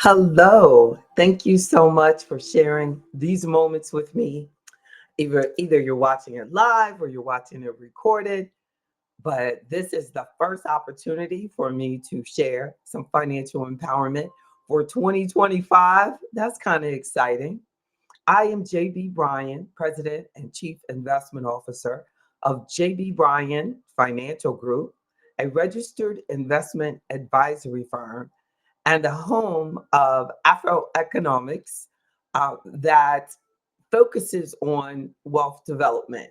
Hello. Thank you so much for sharing these moments with me. Either you're watching it live or you're watching it recorded, but this is the first opportunity for me to share some financial empowerment for 2025. That's kind of exciting. I am JB Bryan, President and Chief Investment Officer of JB Bryan Financial Group, a registered investment advisory firm and the home of AfroEconomics that focuses on wealth development.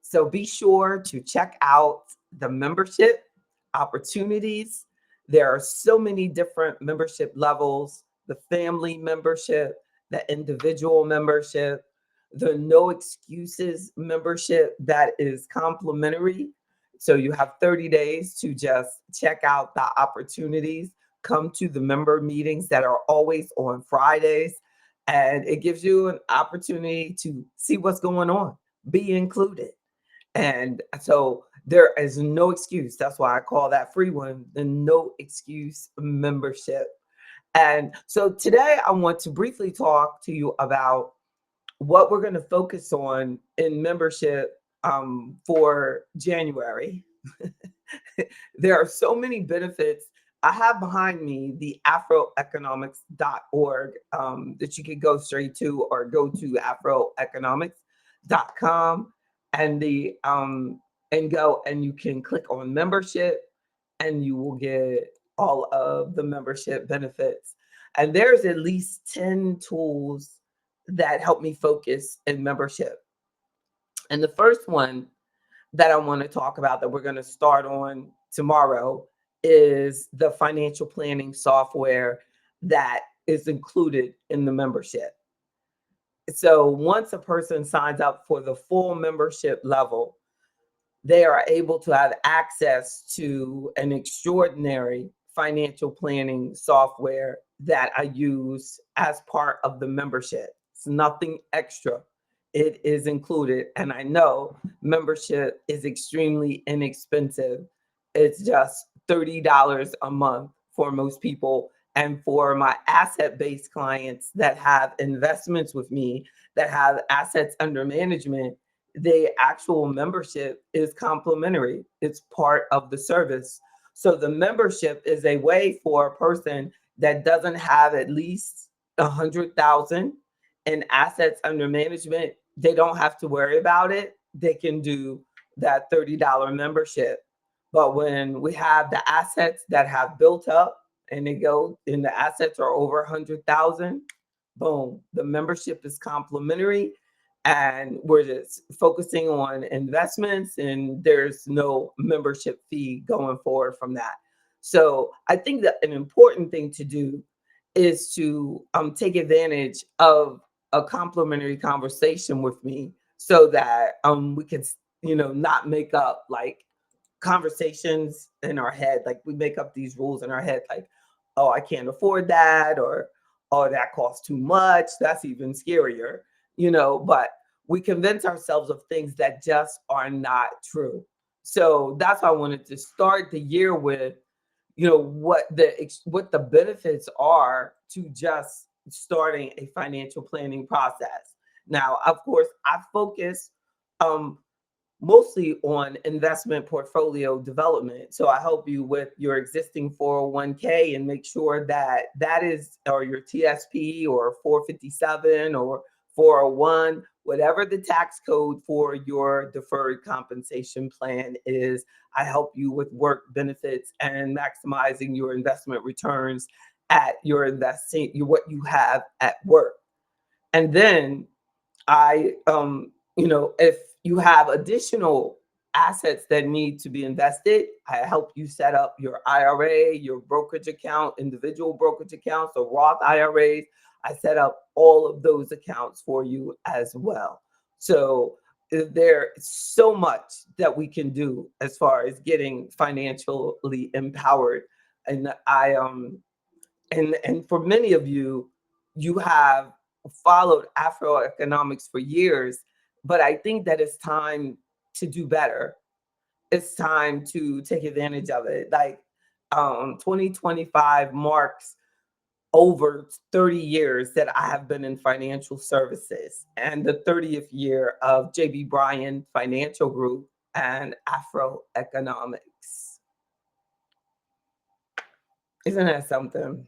So be sure to check out the membership opportunities. There are so many different membership levels: the family membership, the individual membership, the no excuses membership that is complimentary. So you have 30 days to just check out the opportunities. Come to the member meetings that are always on Fridays, and it gives you an opportunity to see what's going on, be included. And so there is no excuse. That's why I call that free one the no excuse membership. And so today I want to briefly talk to you about what we're going to focus on in membership for January. There are so many benefits. I have behind me the afroeconomics.org that you could go straight to, or go to afroeconomics.com and go and you can click on membership and you will get all of the membership benefits. And there's at least 10 tools that help me focus in membership. And the first one that I want to talk about that we're going to start on tomorrow is the financial planning software that is included in the membership. So once a person signs up for the full membership level, they are able to have access to an extraordinary financial planning software that I use as part of the membership. It's nothing extra. It is included. And I know membership is extremely inexpensive. It's just $30 a month for most people. And for my asset based clients that have investments with me, that have assets under management, the actual membership is complimentary. It's part of the service. So the membership is a way for a person that doesn't have at least 100,000 in assets under management. They don't have to worry about it. They can do that $30 membership. But when we have the assets that have built up and they go and the assets are over 100,000, boom, the membership is complimentary, and we're just focusing on investments, and there's no membership fee going forward from that. So I think that an important thing to do is to take advantage of a complimentary conversation with me, so that we can not make up like conversations in our head. Like we make up these rules in our head, like, oh, I can't afford that, or oh, that costs too much. That's even scarier, but we convince ourselves of things that just are not true. So that's why I wanted to start the year with, what the benefits are to just starting a financial planning process. Now, of course, I focus um, mostly on investment portfolio development. So I help you with your existing 401k and make sure that that is, or your TSP or 457 or 401, whatever the tax code for your deferred compensation plan is. I help you with work benefits and maximizing your investment returns at your investing, what you have at work. And then if you have additional assets that need to be invested, I help you set up your IRA, your brokerage account, individual brokerage accounts, or Roth IRAs. I set up all of those accounts for you as well. So there's so much that we can do as far as getting financially empowered. And and for many of you, you have followed Afroeconomics for years, but I think that it's time to do better. It's time to take advantage of it. Like 2025 marks over 30 years that I have been in financial services, and the 30th year of JB Bryan Financial Group and AfroEconomics. Isn't that something?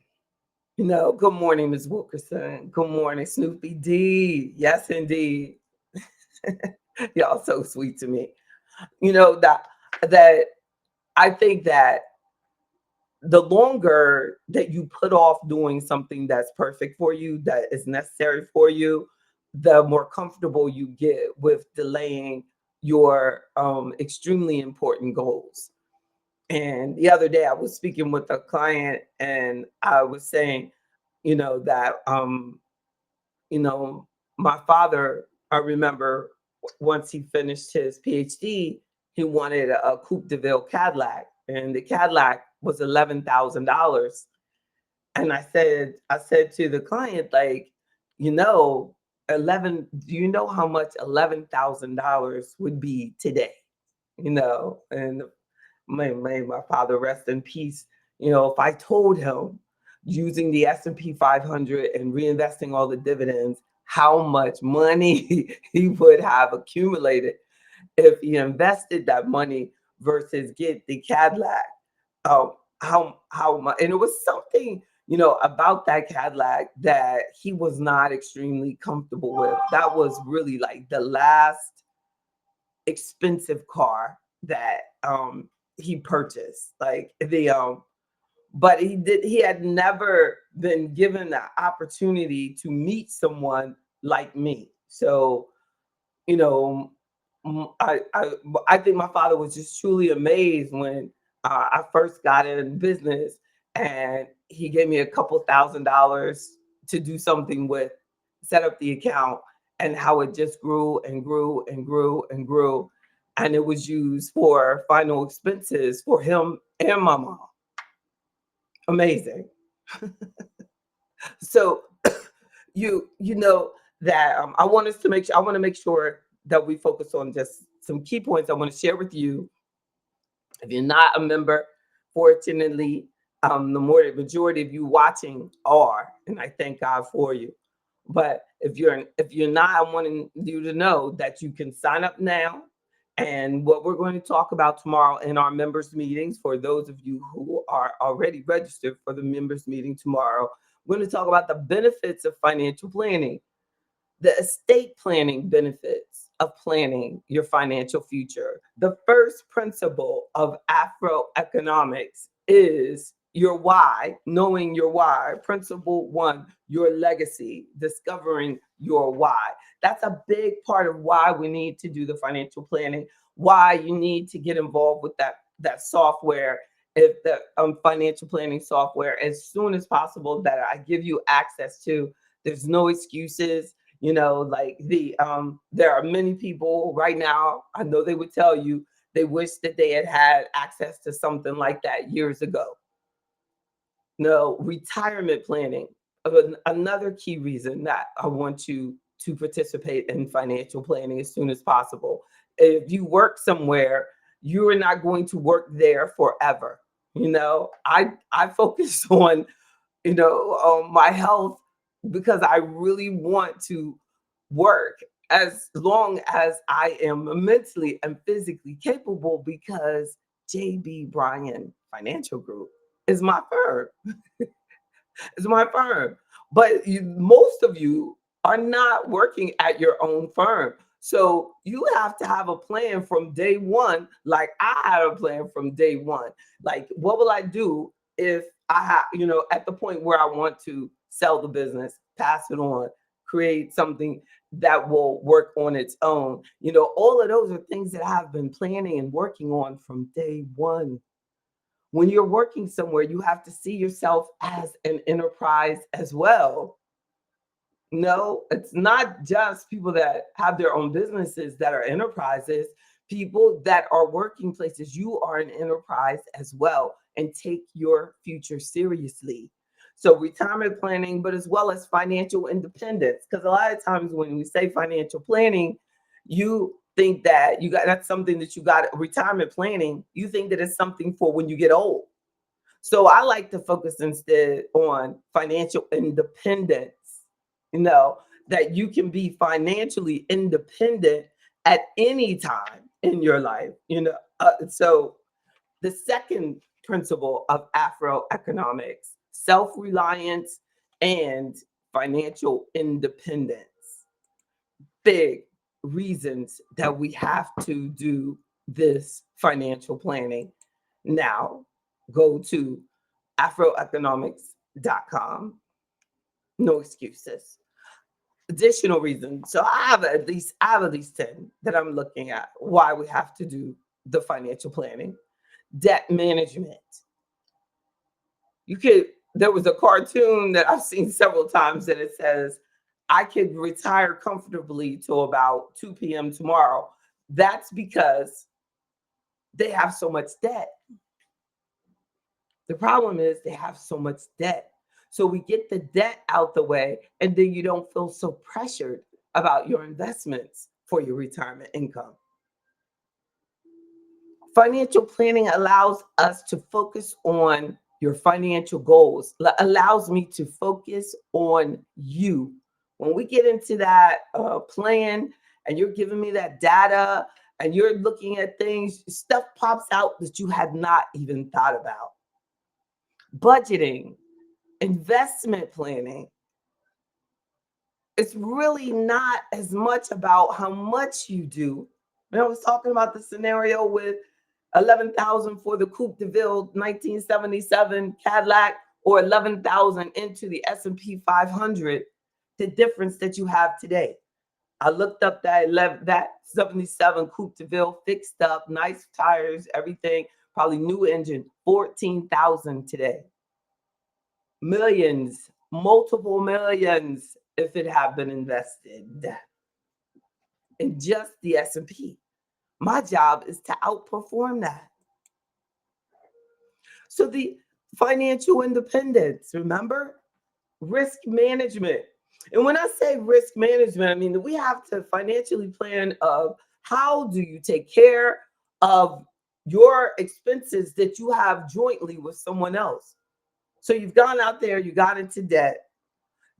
Good morning, Ms. Wilkerson. Good morning, Snoopy D. Yes, indeed. Y'all so sweet to me. That I think that the longer that you put off doing something that's perfect for you, that is necessary for you, the more comfortable you get with delaying your extremely important goals. And the other day I was speaking with a client and I was saying, that you know, my father, I remember once he finished his PhD, he wanted a Coupe de Ville Cadillac, and the Cadillac was $11,000. And I said to the client, like, you know, 11, do you know how much $11,000 would be today? And may my father rest in peace. If I told him using the S&P 500 and reinvesting all the dividends, how much money he would have accumulated if he invested that money versus get the Cadillac. How much? And it was something about that Cadillac that he was not extremely comfortable with. That was really like the last expensive car that he purchased. Like but he had never been given the opportunity to meet someone like me. So, you know, I think my father was just truly amazed when I first got in business, and he gave me a couple $1,000s to do something with, set up the account, and how it just grew and grew and grew and grew. And it was used for final expenses for him and my mom. Amazing. So you know that I want to make sure that we focus on just some key points I want to share with you. If you're not a member, fortunately, the majority of you watching are, and I thank God for you. But if you're not, I want you to know that you can sign up now. And what we're going to talk about tomorrow in our members meetings, for those of you who are already registered for the members meeting tomorrow, we're going to talk about the benefits of financial planning, the estate planning benefits of planning your financial future. The first principle of Afroeconomics is your why, knowing your why. Principle one, your legacy, discovering your why. That's a big part of why we need to do the financial planning, why you need to get involved with that software, if the financial planning software, as soon as possible, that I give you access to. There's no excuses. Like there are many people right now, I know they would tell you they wish that they had had access to something like that years ago. No, retirement planning. Another key reason that I want you to participate in financial planning as soon as possible. If you work somewhere, you are not going to work there forever. I focus on my health, because I really want to work as long as I am mentally and physically capable, because JB Bryan Financial Group is my firm. It's my firm. But most of you are not working at your own firm. So you have to have a plan from day one, like I had a plan from day one. Like, what will I do if at the point where I want to sell the business, pass it on, create something that will work on its own? All of those are things that I've been planning and working on from day one. When you're working somewhere, you have to see yourself as an enterprise as well. No, it's not just people that have their own businesses that are enterprises. People that are working places, you are an enterprise as well, and take your future seriously. So retirement planning, but as well as financial independence. Because a lot of times when we say financial planning, you think that that's something that you got. Retirement planning, you think that it's something for when you get old. So I like to focus instead on financial independence, you know, that you can be financially independent at any time in your life. So the second principle of Afroeconomics, self-reliance and financial independence. Big reasons that we have to do this financial planning. Now, go to afroeconomics.com. No excuses. Additional reasons. So I have at least 10 that I'm looking at why we have to do the financial planning. Debt management. You could There was a cartoon that I've seen several times that it says, I could retire comfortably till about 2 p.m. tomorrow. That's because they have so much debt. The problem is they have so much debt. So we get the debt out the way, and then you don't feel so pressured about your investments for your retirement income. Financial planning allows us to focus on your financial goals, allows me to focus on you. When we get into that plan and you're giving me that data and you're looking at things, stuff pops out that you had not even thought about. Budgeting, investment planning, it's really not as much about how much you do. I was talking about the scenario with 11,000 for the Coupe de Ville 1977 Cadillac, or 11,000 into the S&P 500. The difference that you have today. I looked up that 77 Coupe de Ville, fixed up, nice tires, everything, probably new engine, 14,000 today. Millions, multiple millions if it had been invested in just the S&P. My job is to outperform that. So the financial independence, remember? Risk management. And when I say risk management, I mean that we have to financially plan of how do you take care of your expenses that you have jointly with someone else. So you've gone out there, you got into debt.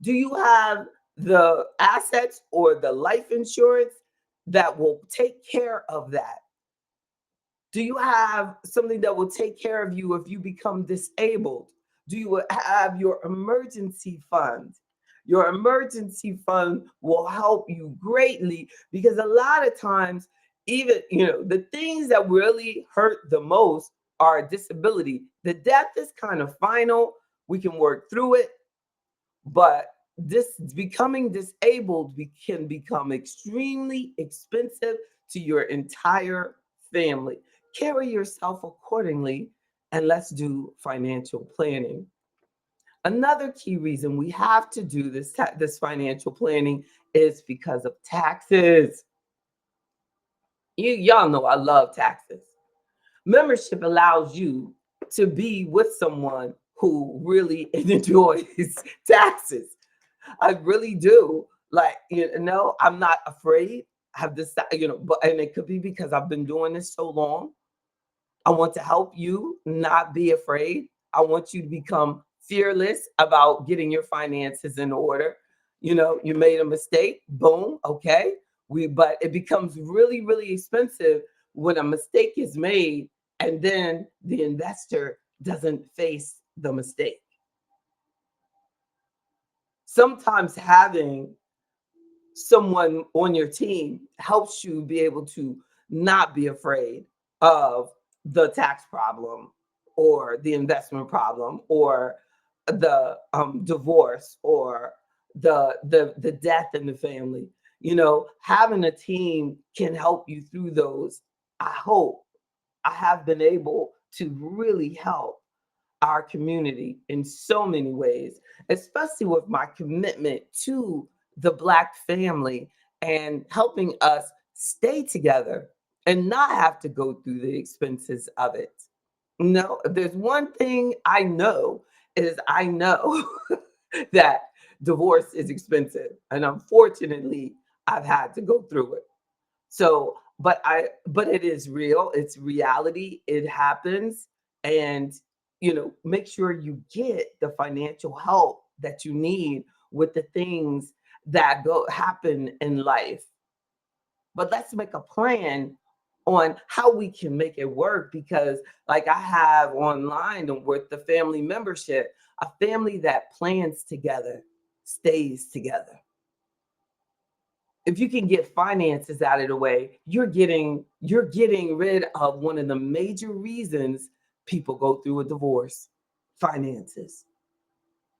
Do you have the assets or the life insurance that will take care of that? Do you have something that will take care of you if you become disabled? Do you have your emergency fund? Your emergency fund will help you greatly, because a lot of times, even, the things that really hurt the most are disability. The death is kind of final. We can work through it, but this becoming disabled can become extremely expensive to your entire family. Carry yourself accordingly, and let's do financial planning. Another key reason we have to do this financial planning is because of taxes. Y'all know I love taxes. Membership allows you to be with someone who really enjoys taxes. I really do. Like, I'm not afraid. I have this, but and it could be because I've been doing this so long. I want to help you not be afraid. I want you to become fearless about getting your finances in order. You made a mistake, boom, okay. But it becomes really, really expensive when a mistake is made and then the investor doesn't face the mistake. Sometimes having someone on your team helps you be able to not be afraid of the tax problem or the investment problem or the divorce or the death in the family. Having a team can help you through those. I hope I have been able to really help our community in so many ways, especially with my commitment to the Black family and helping us stay together and not have to go through the expenses of it. No, if there's one thing I know, is I know that divorce is expensive. And unfortunately, I've had to go through it. So, but it is real, it's reality, it happens. And make sure you get the financial help that you need with the things that go happen in life. But let's make a plan on how we can make it work, because like I have online with the family membership, a family that plans together stays together. If you can get finances out of the way, you're getting rid of one of the major reasons people go through a divorce: finances.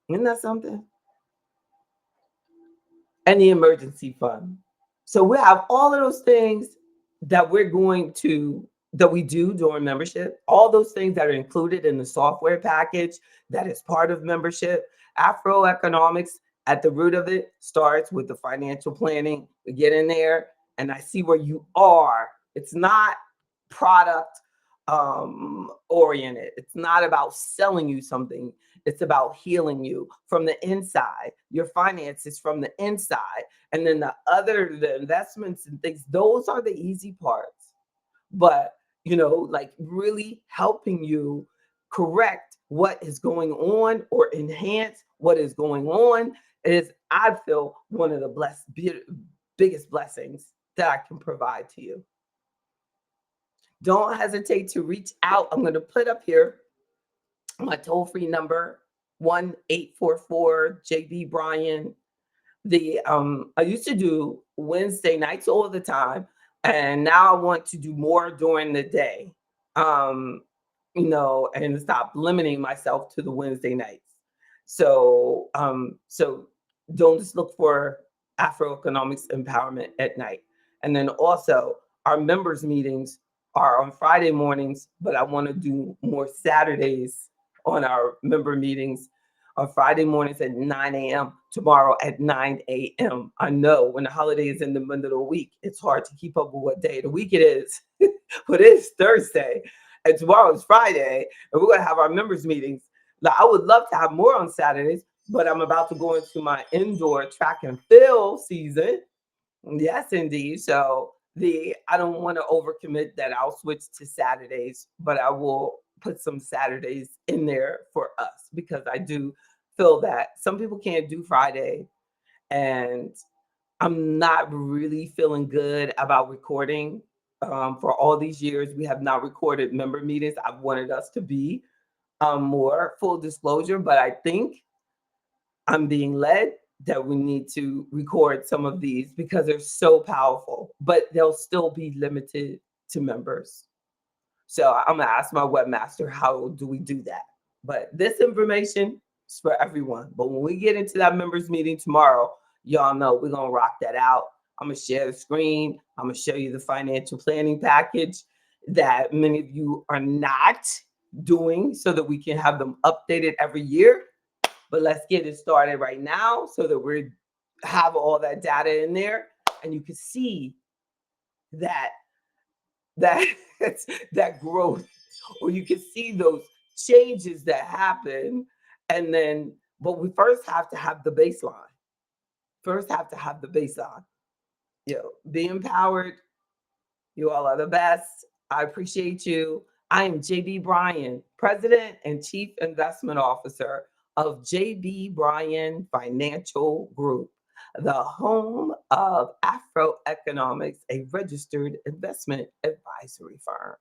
Isn't that something? And the emergency fund. So we have all of those things that we're going to that we do during membership, all those things that are included in the software package that is part of membership. Afroeconomics, at the root of it, starts with the financial planning. We get in there and I see where you are. It's not product oriented. It's not about selling you something. It's about healing you from the inside, your finances from the inside. And then the investments and things, those are the easy parts. But, like really helping you correct what is going on or enhance what is going on is, I feel, one of the biggest blessings that I can provide to you. Don't hesitate to reach out. I'm going to put up here my toll free number, 1-844 JB Bryan. I used to do Wednesday nights all the time, and now I want to do more during the day. Um, and stop limiting myself to the Wednesday nights. So don't just look for Afroeconomics Empowerment at night. And then also our members meetings are on Friday mornings, but I want to do more Saturdays on our member meetings on Friday mornings at 9 a.m., tomorrow at 9 a.m. I know when the holiday is in the middle of the week, it's hard to keep up with what day of the week it is. But it's Thursday and tomorrow is Friday, and we're going to have our members meetings. Now, I would love to have more on Saturdays, but I'm about to go into my indoor track and field season. Yes, indeed. So I don't want to overcommit that I'll switch to Saturdays, but I will put some Saturdays in there for us, because I do feel that some people can't do Friday, and I'm not really feeling good about recording. For all these years, we have not recorded member meetings. I've wanted us to be more full disclosure, but I think I'm being led that we need to record some of these because they're so powerful, but they'll still be limited to members. So I'm gonna ask my webmaster, how do we do that? But this information is for everyone. But when we get into that members meeting tomorrow, y'all know we're gonna rock that out. I'm gonna share the screen. I'm gonna show you the financial planning package that many of you are not doing, so that we can have them updated every year. But let's get it started right now so that we have all that data in there, and you can see that that that growth, or you can see those changes that happen. And then, but we first have to have the baseline. First have to have the baseline. Be empowered. You all are the best. I appreciate you. I am JB Bryan, President and Chief Investment Officer of JB Bryan Financial Group, the home of Afroeconomics, a registered investment advisory firm.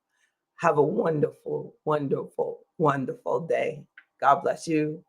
Have a wonderful, wonderful, wonderful day. God bless you.